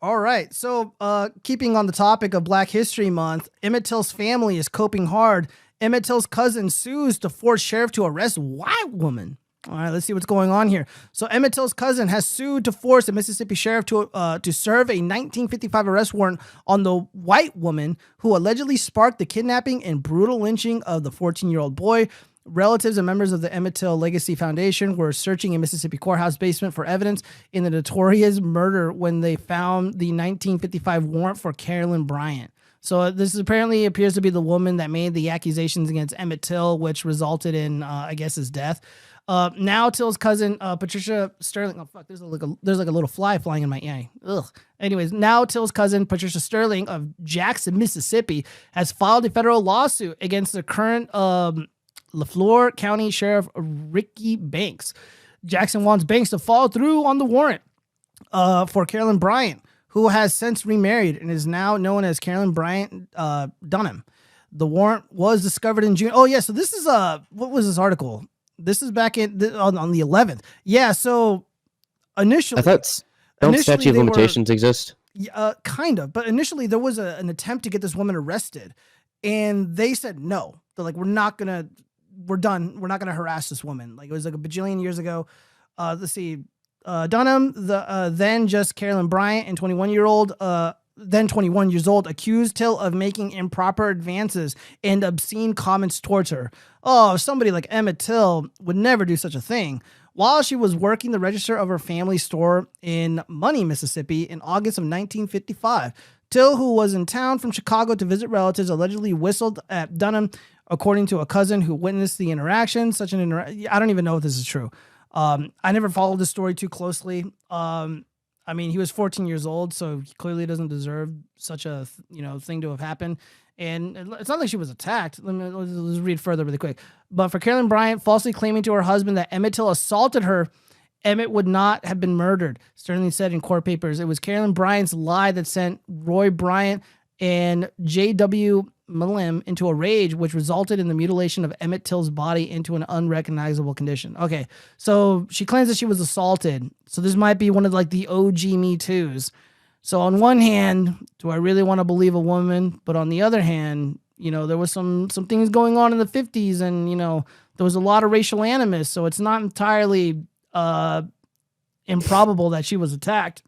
All right. So, keeping on the topic of Black History Month, Emmett Till's family is coping hard. Emmett Till's cousin sues to force sheriff to arrest white woman. All right, let's see what's going on here. So Emmett Till's cousin has sued to force a Mississippi sheriff to serve a 1955 arrest warrant on the white woman who allegedly sparked the kidnapping and brutal lynching of the 14-year-old boy. Relatives and members of the Emmett Till Legacy Foundation were searching a Mississippi courthouse basement for evidence in the notorious murder when they found the 1955 warrant for Carolyn Bryant. So this apparently appears to be the woman that made the accusations against Emmett Till, which resulted in, I guess, his death. Now Till's cousin, Patricia Sterling. Oh fuck! There's like a little fly flying in my eye. Ugh. Anyways, now Till's cousin, Patricia Sterling of Jackson, Mississippi, has filed a federal lawsuit against the current Lafleur County Sheriff Ricky Banks. Jackson wants Banks to follow through on the warrant for Carolyn Bryant, who has since remarried and is now known as Carolyn Bryant Dunham. The warrant was discovered in June. Oh yeah, so this is what was this article? This is back on the 11th. Yeah, so initially... Don't statute of limitations exist? Kind of. But initially there was an attempt to get this woman arrested. And they said no. They're like, we're done. We're not going to harass this woman. Like, it was like a bajillion years ago. Let's see. Dunham, then just Carolyn Bryant, and 21 years old, accused Till of making improper advances and obscene comments towards her. Oh, somebody like Emmett Till would never do such a thing. While she was working the register of her family store in Money, Mississippi in August of 1955, Till, who was in town from Chicago to visit relatives, allegedly whistled at Dunham, according to a cousin who witnessed the interaction. I don't even know if this is true. I never followed this story too closely. I mean, he was 14 years old, so he clearly doesn't deserve such a thing to have happened. And it's not like she was attacked. Let's read further really quick. But for Carolyn Bryant falsely claiming to her husband that Emmett Till assaulted her, Emmett would not have been murdered. Sterling said in court papers, it was Carolyn Bryant's lie that sent Roy Bryant and J.W. Milam into a rage, which resulted in the mutilation of Emmett Till's body into an unrecognizable condition. Okay, so she claims that she was assaulted. So this might be one of like the OG Me Too's. So on one hand, do I really want to believe a woman? But on the other hand, there was some things going on in the 50s, and there was a lot of racial animus. So it's not entirely improbable that she was attacked.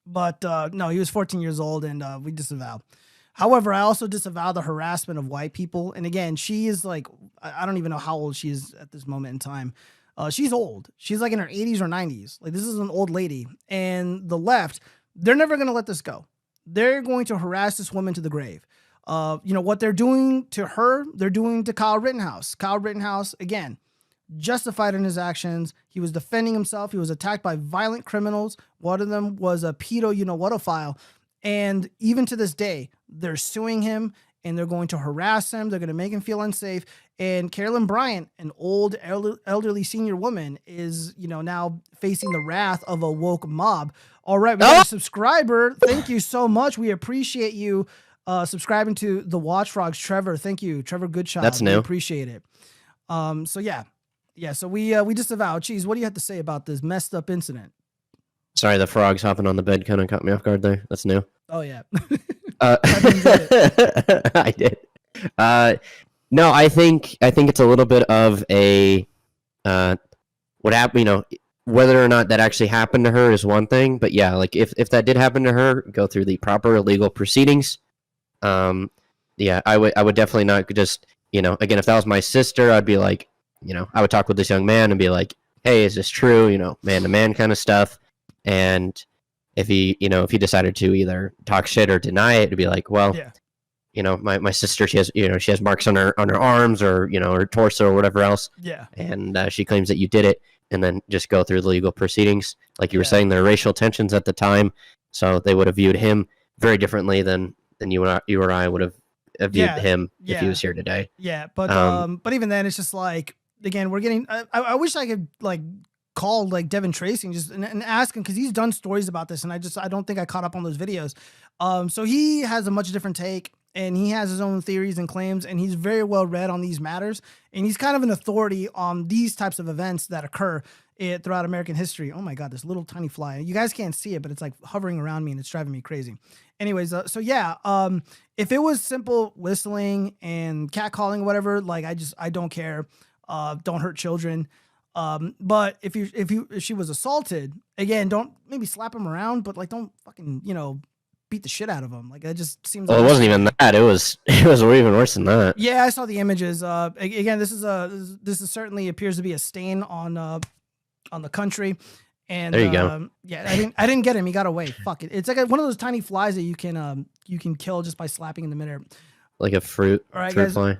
But no, he was 14 years old, and we disavow. However, I also disavow the harassment of white people. And again, she is like, I don't even know how old she is at this moment in time. She's old. She's like in her 80s or 90s. Like, this is an old lady. And the left, they're never going to let this go. They're going to harass this woman to the grave. What they're doing to her, they're doing to Kyle Rittenhouse. Kyle Rittenhouse, again, justified in his actions. He was defending himself. He was attacked by violent criminals. One of them was a pedo-you-know-what-ophile. And even to this day, they're suing him and they're going to harass him. They're going to make him feel unsafe. And Carolyn Bryant, an old elderly senior woman, is, now facing the wrath of a woke mob. All right, we got a subscriber. Thank you so much. We appreciate you subscribing to the Watch Frogs. Trevor, thank you. Trevor Goodchild. That's new. We appreciate it. So we disavow. Geez, what do you have to say about this messed up incident? Sorry, the frogs hopping on the bed kind of caught me off guard there. That's new. Oh, yeah. I did. No, I think it's a little bit of a what happened. Whether or not that actually happened to her is one thing, but yeah, like if that did happen to her, go through the proper legal proceedings. Yeah, I would definitely not just again, if that was my sister, I'd be like, I would talk with this young man and be like, hey, is this true? Man to man kind of stuff. And if he decided to either talk shit or deny it, it'd be like, well, yeah. My sister, she has marks on her arms or, her torso or whatever else. Yeah. And she claims that you did it, and then just go through the legal proceedings. Like you were saying, there are racial tensions at the time, so they would have viewed him very differently than you or I would have viewed him if he was here today. Yeah. But even then, it's just like, again, we're getting, I wish I could like call like Devin Tracy and ask him, because he's done stories about this, and I don't think I caught up on those videos. So he has a much different take, and he has his own theories and claims, and he's very well read on these matters, and he's kind of an authority on these types of events that occur. throughout American history. Oh my God, this little tiny fly. You guys can't see it, but it's like hovering around me and it's driving me crazy. Anyways, so yeah, if it was simple whistling and catcalling, whatever, like I don't care. Don't hurt children. But if she was assaulted, again, don't maybe slap him around, but like don't fucking, beat the shit out of him. Like that just seems. Well, like it wasn't even that. It was even worse than that. Yeah, I saw the images. Again, this is certainly appears to be a stain on the country. And there you go. Yeah, I didn't get him. He got away. Fuck it. It's like one of those tiny flies that you can kill just by slapping in the midair. Like a fruit. All right, fruit guys. fly.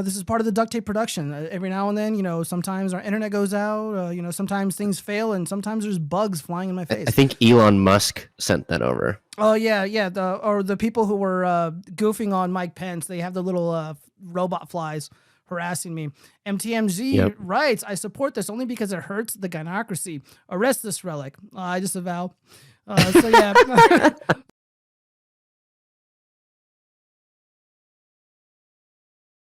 This is part of the duct tape production. Every now and then, sometimes our internet goes out. Sometimes things fail, and sometimes there's bugs flying in my face. I think Elon Musk sent that over. Oh yeah. The people who were goofing on Mike Pence, they have the little robot flies harassing me. MTMZ writes, I support this only because it hurts the gynocracy. Arrest this relic. I disavow. So yeah.